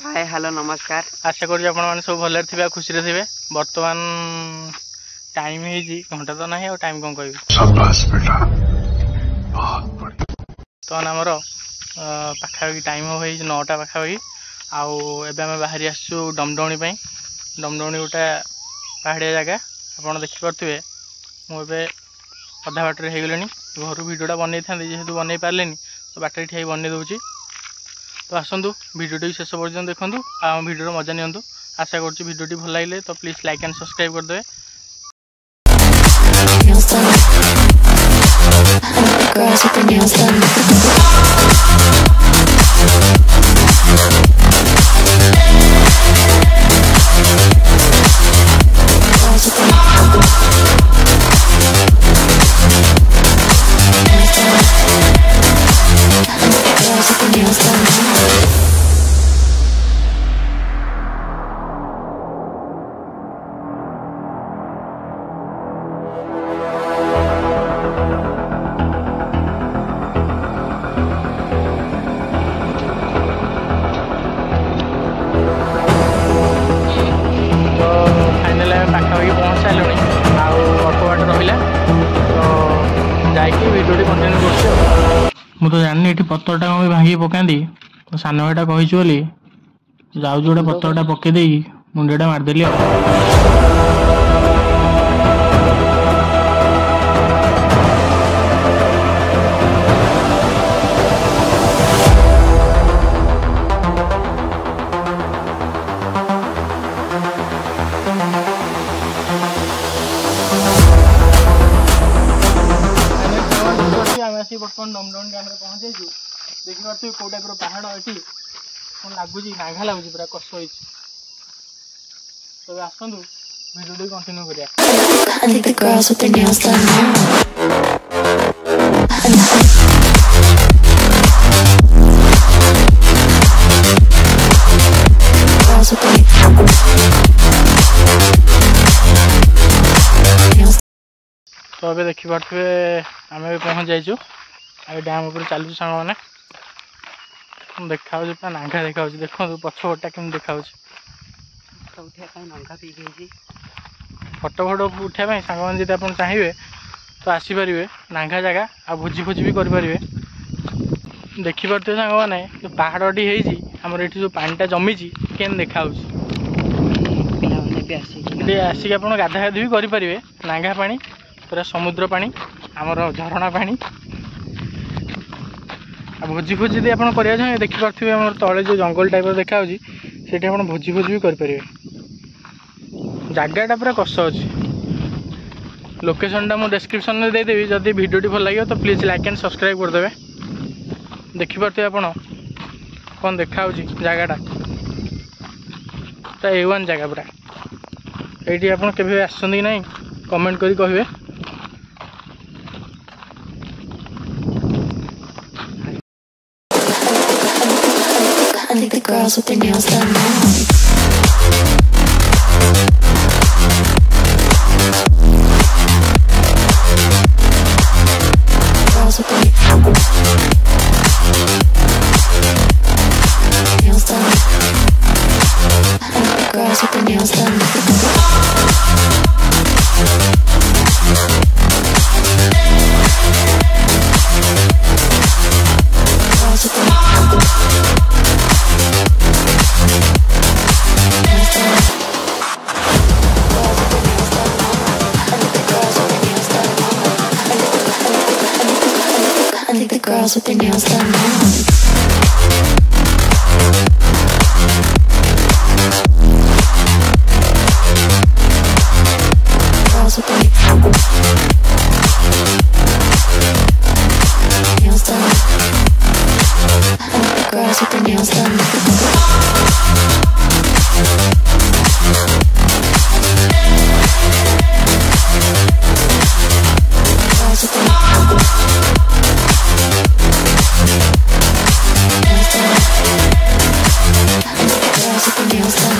Hi hello नमस्कार। आशा करूँ आपण मैंने सब भले थे खुशी थे। बर्तमान टाइम घंटा तो ना टाइम कौन कह तो आमर पाखापाखि टाइम हो 9टा पाखापाखि आउ एम बाहरी आसु डमडौणी डमडौणी गोटे पहाड़िया जगह आप देखिपे मुझे अधा बाटर हो गले घर भिडटा बनई था जेहेतु बनई पारे तो बाटर ठीक बनई दूसरी तो आसतु भिडियो शेष पर्यटन देखूँ आम भिडियो मजा नियंतु। आशा करुँच भिडियो भल लगे तो प्लीज लाइक एंड सब्सक्राइब करदे। पाखापाखि पहुँच सारे अल्प बाट रहा तो जाकि भिडियो कंटिन्यू कर तो जानी ये पत्तरटा कौन भांगी पकाती तो सान भाईटा कही बोली जाऊँ गोटे पत्तरटा पकईदे मुंडिया मारिदेली बर्तमान डमडौणी डैम पहुँचे देखिए कौ टाइप पहाड़ ये कौन लगुच नाघा लगुच पूरा कष्ट हो तो आसतु भिडियो कंटिन्यू करिया। तो अबे देखी पारे आम पहुँच जाइए डैम उपर चलु सांग मैंने देखा पूरा नांगा देखा देखो पछपटा केम देखा फटो फटो उठाई सांग मैंने जी आप चाहिए तो आसीपारे नांगा जगह आ भोजी भोजी भी करें देखिपे सांग मैंने जो पहाड़ी होमर ये जो पानीटा जमी के देखा आसिक आप गाधा गाधी भी करेंगे नांगा पानी पूरा समुद्र पानी आमर झरणा पानी आ भोजी भोजी यदि आप चाहिए देखिपे आम तले जो जंगल टाइप देखा से भोजी भोजी भी करेंगे जगटा पूरा कष्ट अच्छे लोकेशनटा मुझे डिस्क्रिप्शन में देदेवी जदि भिडियो भल लगे तो प्लीज लाइक एंड सब्सक्राइब करदे। देखिपे आप कौन देखा जगटा पूरा A1 जगह पूरा ये आप आसछन्ति ना कमेंट करी कहिबे। I think the girls with their nails done now. Girls with their nails done. I think the girls with their nails done. Girls with their girls with their nails done now. Girls with their nails done. I like the girls with their nails done. Girls with their nails done.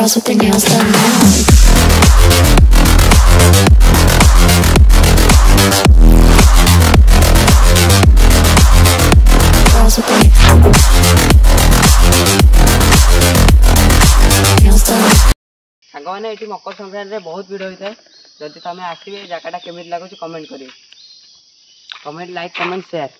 girls with their nails done now. Girls with their nails done. ସାଙ୍ଗମାନେ ଏଠି ମକର ସଂକ୍ରାନ୍ତିରେ ବହୁତ ଭିଡ଼ ହୋଇଥାଏ। ଯଦି ତମେ ଆସିବେ ଏ ଜାଗାଟା କେମିତି ଲାଗୁଛି କମେଣ୍ଟ କରିବେ। Comment like comment share.